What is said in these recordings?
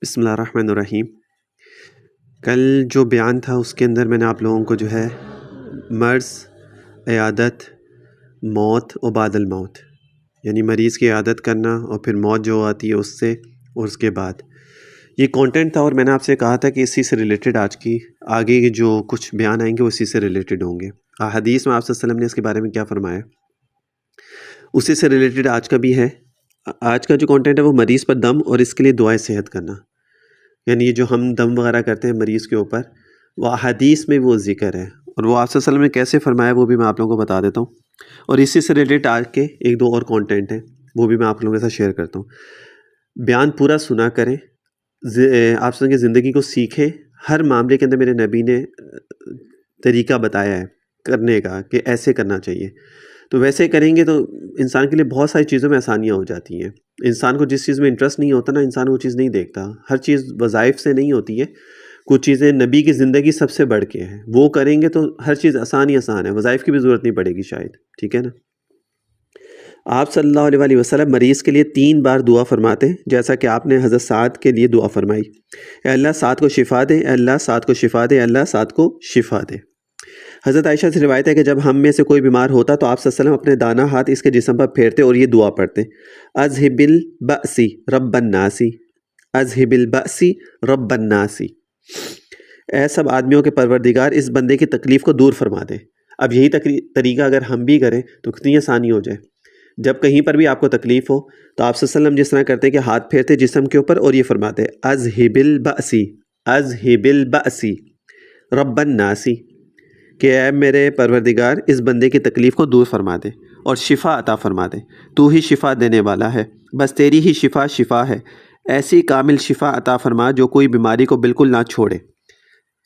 بسم اللہ الرحمن الرحیم۔ کل جو بیان تھا اس کے اندر میں نے آپ لوگوں کو جو ہے مرض، عیادت، موت و بعد الموت، یعنی مریض کی عیادت کرنا اور پھر موت جو آتی ہے اس سے اور اس کے بعد، یہ کانٹینٹ تھا۔ اور میں نے آپ سے کہا تھا کہ اسی سے ریلیٹڈ آگے کے جو کچھ بیان آئیں گے وہ اسی سے ریلیٹڈ ہوں گے۔ حدیث میں آپ صلی اللہ علیہ وسلم نے اس کے بارے میں کیا فرمایا، اسی سے ریلیٹڈ آج کا بھی ہے۔ آج کا جو کانٹینٹ ہے وہ مریض پر دم اور اس کے لیے دعائیں صحت کرنا، یعنی یہ جو ہم دم وغیرہ کرتے ہیں مریض کے اوپر، وہ حدیث میں وہ ذکر ہے، اور وہ آپ صلی اللہ علیہ وسلم نے کیسے فرمایا وہ بھی میں آپ لوگوں کو بتا دیتا ہوں۔ اور اسی سے ریلیٹڈ آج کے ایک دو اور کانٹینٹ ہیں، وہ بھی میں آپ لوگوں کے ساتھ شیئر کرتا ہوں۔ بیان پورا سنا کریں، آپ سن کے زندگی کو سیکھیں۔ ہر معاملے کے اندر میرے نبی نے طریقہ بتایا ہے کرنے کا کہ ایسے کرنا چاہیے، تو ویسے کریں گے تو انسان کے لیے بہت ساری چیزوں میں آسانیاں ہو جاتی ہیں۔ انسان کو جس چیز میں انٹرسٹ نہیں ہوتا نا، انسان وہ چیز نہیں دیکھتا۔ ہر چیز وظائف سے نہیں ہوتی ہے، کچھ چیزیں نبی کی زندگی سب سے بڑھ کے ہیں، وہ کریں گے تو ہر چیز آسان ہی آسان ہے، وظائف کی بھی ضرورت نہیں پڑے گی شاید، ٹھیک ہے نا۔ آپ صلی اللہ علیہ وآلہ وسلم مریض کے لیے 3 بار دعا فرماتے ہیں، جیسا کہ آپ نے حضرت سعد کے لیے دعا فرمائی، اے اللہ سعد کو شفا دے، اے اللہ سعد کو شفا دے، اے اللہ سعد کو شفا دے۔ حضرت عائشہ سے روایت ہے کہ جب ہم میں سے کوئی بیمار ہوتا تو آپ صلی اللہ علیہ وسلم اپنے دانا ہاتھ اس کے جسم پر پھیرتے اور یہ دعا پڑھتے، اذہب البأس رب الناس، اذہب البأس رب الناس، اے سب آدمیوں کے پروردگار اس بندے کی تکلیف کو دور فرما دے۔ اب یہی طریقہ اگر ہم بھی کریں تو کتنی آسانی ہو جائے۔ جب کہیں پر بھی آپ کو تکلیف ہو تو آپ صلی اللہ علیہ وسلم جس طرح کرتے کہ ہاتھ پھیرتے جسم کے اوپر اور یہ فرماتے اذہب البأس، اذہب البأس رب الناس، کہ اے میرے پروردگار اس بندے کی تکلیف کو دور فرما دے اور شفا عطا فرما دے، تو ہی شفا دینے والا ہے، بس تیری ہی شفا ہے، ایسی کامل شفا عطا فرما جو کوئی بیماری کو بالکل نہ چھوڑے۔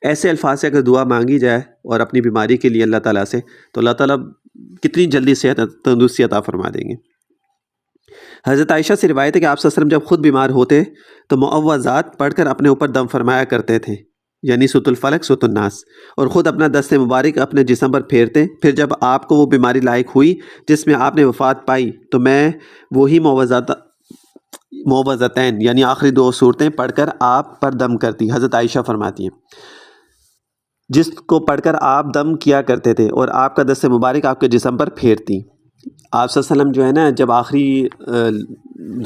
ایسے الفاظ سے اگر دعا مانگی جائے اور اپنی بیماری کے لیے اللہ تعالیٰ سے، تو اللہ تعالیٰ کتنی جلدی صحت تندرستی عطا فرما دیں گے۔ حضرت عائشہ سے روایت ہے کہ آپ صلی اللہ علیہ وسلم جب خود بیمار ہوتے تو معوذات پڑھ کر اپنے اوپر دم فرمایا کرتے تھے، یعنی سورۃ الفلق، سورۃ الناس، اور خود اپنا دست مبارک اپنے جسم پر پھیرتے۔ پھر جب آپ کو وہ بیماری لاحق ہوئی جس میں آپ نے وفات پائی تو میں وہی معوذتین یعنی آخری 2 صورتیں پڑھ کر آپ پر دم کرتی۔ حضرت عائشہ فرماتی ہیں جس کو پڑھ کر آپ دم کیا کرتے تھے اور آپ کا دست مبارک آپ کے جسم پر پھیرتی۔ آپ صلی اللہ علیہ وسلم جو ہے نا، جب آخری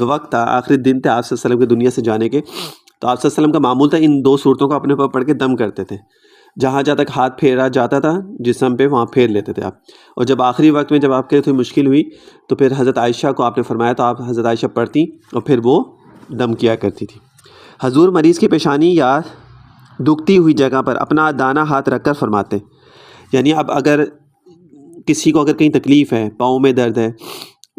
وقت تھا، آخری دن تھے آپ صلی اللہ علیہ وسلم کے دنیا سے جانے کے، تو آپ صلی اللہ علیہ وسلم کا معمول تھا ان 2 صورتوں کو اپنے اوپر پڑھ کے دم کرتے تھے۔ جہاں تک ہاتھ پھیرا جاتا تھا جسم پہ وہاں پھیر لیتے تھے آپ۔ اور جب آخری وقت میں جب آپ کے لیے تھوڑی مشکل ہوئی تو پھر حضرت عائشہ کو آپ نے فرمایا تو آپ حضرت عائشہ پڑھتی اور پھر وہ دم کیا کرتی تھی۔ حضور مریض کی پیشانی یا دکھتی ہوئی جگہ پر اپنا دانا ہاتھ رکھ کر فرماتے، یعنی اب اگر کسی کو اگر کہیں تکلیف ہے، پاؤں میں درد ہے،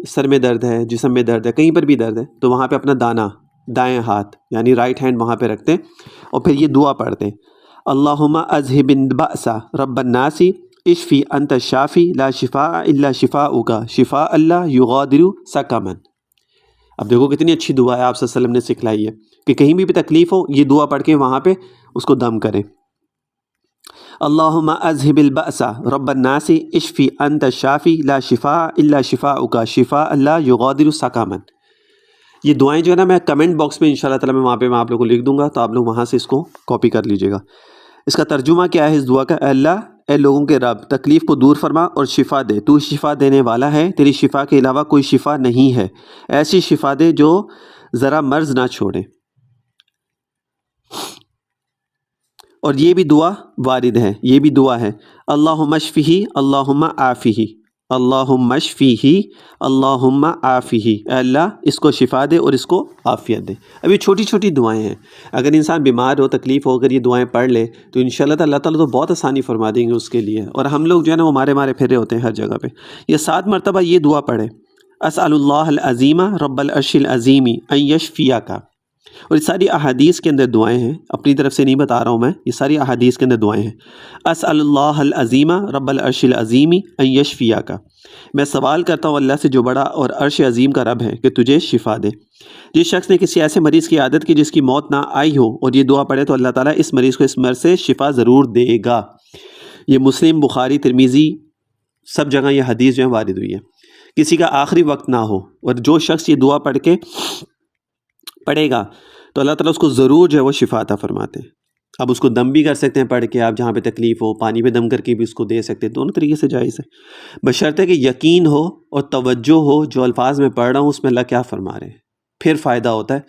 سر میں درد ہے، جسم میں درد ہے، کہیں پر بھی درد ہے، تو وہاں پہ اپنا دانا دائیں ہاتھ یعنی رائٹ ہینڈ وہاں پہ رکھتے اور پھر یہ دعا پڑھتے، اللہم اذہب البأس رب الناس اشفی انت الشافی لا شفاء الا شفاؤک شفاء لا یغادر سقما۔ اب دیکھو کتنی اچھی دعا ہے آپ صلی اللہ علیہ وسلم نے سکھلائی ہے کہ کہیں بھی تکلیف ہو یہ دعا پڑھ کے وہاں پہ اس کو دم کریں، اللہم اذہب البأس رب الناس اشفی انت الشافی لا شفاء الا شفاؤک شفاء لا یغادر سقما۔ یہ دعائیں جو ہے نا میں کمنٹ باکس میں انشاءاللہ تعالیٰ وہاں پہ میں آپ لوگوں کو لکھ دوں گا، تو آپ لوگ وہاں سے اس کو کاپی کر لیجئے گا۔ اس کا ترجمہ کیا ہے اس دعا کا، اے اللہ اے لوگوں کے رب تکلیف کو دور فرما اور شفا دے، تو شفا دینے والا ہے، تیری شفا کے علاوہ کوئی شفا نہیں ہے، ایسی شفا دے جو ذرا مرض نہ چھوڑے۔ اور یہ بھی دعا وارد ہے، یہ بھی دعا ہے، اللہم اشفہ اللہم عافہ، اللہم اشفہ اللہم عافہ، اے اللہ اس کو شفا دے اور اس کو عافیت دے۔ اب یہ چھوٹی چھوٹی دعائیں ہیں، اگر انسان بیمار ہو تکلیف ہو کر یہ دعائیں پڑھ لے تو انشاءاللہ اللہ تعالیٰ تو بہت آسانی فرما دیں گے اس کے لیے۔ اور ہم لوگ جو ہے نا وہ مارے پھرے ہوتے ہیں ہر جگہ پہ، یہ 7 مرتبہ یہ دعا پڑھیں، اسأل اللہ العظیم رب العرش العظیم ان یشفیک۔ اور یہ ساری احادیث کے اندر دعائیں ہیں، اپنی طرف سے نہیں بتا رہا ہوں میں، یہ ساری احادیث کے اندر دعائیں ہیں۔ اسأل اللہ العظیم رب العرش العظیم ان یشفیک، میں سوال کرتا ہوں اللہ سے جو بڑا اور عرش عظیم کا رب ہے کہ تجھے شفا دے۔ جس شخص نے کسی ایسے مریض کی عادت کی جس کی موت نہ آئی ہو اور یہ دعا پڑھے تو اللہ تعالیٰ اس مریض کو اس مرض سے شفا ضرور دے گا۔ یہ مسلم، بخاری، ترمذی سب جگہ یہ حدیث جو ہے وارد ہوئی ہے۔ کسی کا آخری وقت نہ ہو اور جو شخص یہ دعا پڑھے گا تو اللہ تعالیٰ اس کو ضرور جو ہے وہ شفا عطا فرماتے ہیں۔ اب اس کو دم بھی کر سکتے ہیں پڑھ کے آپ، جہاں پہ تکلیف ہو پانی پہ دم کر کے بھی اس کو دے سکتے ہیں، دونوں طریقے سے جائز ہے، بشرطے کہ یقین ہو اور توجہ ہو جو الفاظ میں پڑھ رہا ہوں اس میں اللہ کیا فرما رہے ہیں، پھر فائدہ ہوتا ہے۔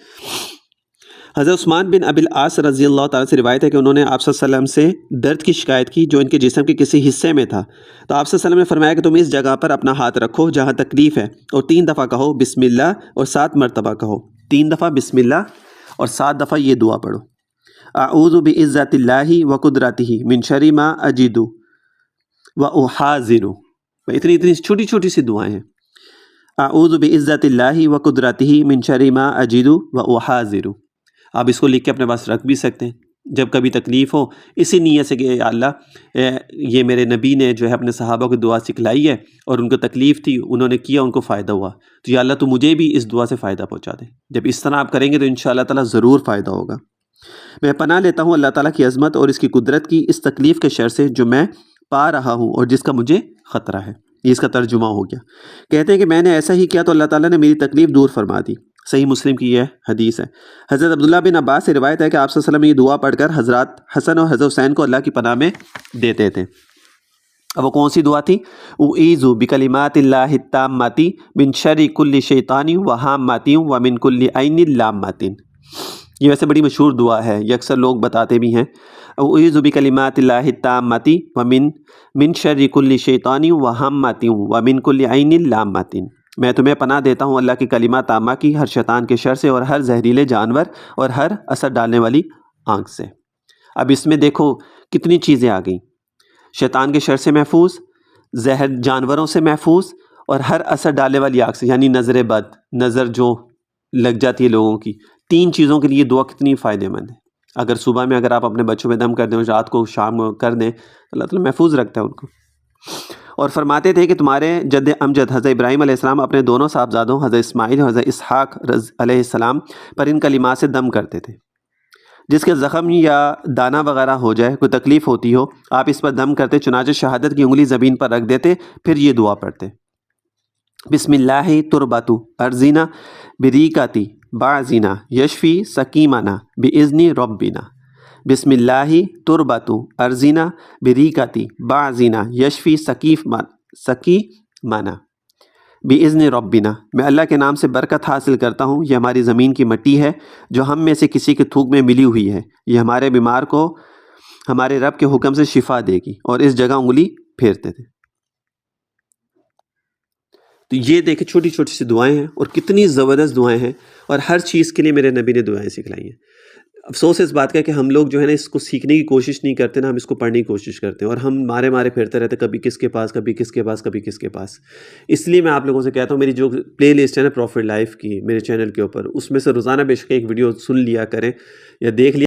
حضرت عثمان بن ابی العاص رضی اللہ تعالیٰ سے روایت ہے کہ انہوں نے آپ صلی اللہ علیہ وسلم سے درد کی شکایت کی جو ان کے جسم کے کسی حصے میں تھا، تو آپ صلی اللہ علیہ وسلم نے فرمایا کہ تم اس جگہ پر اپنا ہاتھ رکھو جہاں تکلیف ہے، اور 3 دفعہ کہو بسم اللہ، اور 7 مرتبہ کہو، 3 دفعہ بسم اللہ اور 7 دفعہ یہ دعا پڑھو، اعوذ بعزت اللہ و قدرتہ من شر ما اجد و احاذر۔ اتنی چھوٹی چھوٹی سی دعائیں ہیں، اعوذ بعزت اللہ و قدرتہ من شر ما اجد و احاذر۔ آپ اس کو لکھ کے اپنے پاس رکھ بھی سکتے ہیں، جب کبھی تکلیف ہو اسی نیت سے کہ یا اللہ یہ میرے نبی نے جو ہے اپنے صحابہ کو دعا سکھلائی ہے اور ان کو تکلیف تھی، انہوں نے کیا، ان کو فائدہ ہوا، تو یا اللہ تو مجھے بھی اس دعا سے فائدہ پہنچا دے۔ جب اس طرح آپ کریں گے تو انشاءاللہ تعالیٰ ضرور فائدہ ہوگا۔ میں پناہ لیتا ہوں اللہ تعالیٰ کی عظمت اور اس کی قدرت کی اس تکلیف کے شر سے جو میں پا رہا ہوں اور جس کا مجھے خطرہ ہے۔ یہ اس کا ترجمہ ہو گیا۔ کہتے ہیں کہ میں نے ایسا ہی کیا تو اللہ تعالیٰ نے میری تکلیف دور فرما دی۔ صحیح مسلم کی یہ حدیث ہے۔ حضرت عبداللہ بن عباس سے روایت ہے کہ آپ صلی اللہ علیہ وسلم یہ دعا پڑھ کر حضرات حسن اور حضرت حسین کو اللہ کی پناہ میں دیتے تھے۔ اب وہ کون سی دعا تھی؟ اعوذ بکلمات اللہ التامات من شر کل شیطان وہامات ومن کل عین لامات۔ یہ ویسے بڑی مشہور دعا ہے، یہ اکثر لوگ بتاتے بھی ہیں۔ اعوذ بکلمات اللہ التامات من شر کل شیطان وہامات ومن کل عین لامات۔ میں تمہیں پناہ دیتا ہوں اللہ کی کلمہ تامہ کی، ہر شیطان کے شر سے اور ہر زہریلے جانور اور ہر اثر ڈالنے والی آنکھ سے۔ اب اس میں دیکھو کتنی چیزیں آ گئیں، شیطان کے شر سے محفوظ، زہر جانوروں سے محفوظ، اور ہر اثر ڈالنے والی آنکھ سے، یعنی نظر بد، نظر جو لگ جاتی ہے لوگوں کی۔ 3 چیزوں کے لیے دعا کتنی فائدہ مند ہے۔ اگر صبح میں اگر آپ اپنے بچوں میں دم کر دیں اور رات کو شام کو کر دیں، اللہ تعالیٰ محفوظ رکھتا ہے ان کو۔ اور فرماتے تھے کہ تمہارے جد امجد حضرت ابراہیم علیہ السلام اپنے دونوں صاحبزادوں حضرت اسماعیل اور حضرت اسحاق علیہ السلام پر ان کلمات سے دم کرتے تھے۔ جس کے زخم یا دانہ وغیرہ ہو جائے، کوئی تکلیف ہوتی ہو، آپ اس پر دم کرتے، چنانچہ شہادت کی انگلی زمین پر رکھ دیتے، پھر یہ دعا پڑھتے، بسم اللہ تربت ارزینا بریکاتی بعضینا یشفی سکیمنا باذن ربنا۔ بسم اللہ تربت ارزینا بریکاتی بعضینا یشفی سکیمنا باذن ربنا۔ میں اللہ کے نام سے برکت حاصل کرتا ہوں، یہ ہماری زمین کی مٹی ہے جو ہم میں سے کسی کے تھوک میں ملی ہوئی ہے، یہ ہمارے بیمار کو ہمارے رب کے حکم سے شفا دے گی، اور اس جگہ انگلی پھیرتے تھے۔ تو یہ دیکھیں چھوٹی چھوٹی سی دعائیں ہیں اور کتنی زبردست دعائیں ہیں، اور ہر چیز کے لیے میرے نبی نے دعائیں سکھلائی ہیں۔ افسوس اس بات کا کہ ہم لوگ جو ہے نا اس کو سیکھنے کی کوشش نہیں کرتے نا، ہم اس کو پڑھنے کی کوشش کرتے ہیں، اور ہم مارے پھرتے رہتے، کبھی کس کے پاس، کبھی کس کے پاس، کبھی کس کے پاس۔ اس لیے میں آپ لوگوں سے کہتا ہوں، میری جو پلے لسٹ ہے نا پروفٹ لائف کی میرے چینل کے اوپر، اس میں سے روزانہ بے شک ایک ویڈیو سن لیا کریں یا دیکھ لیا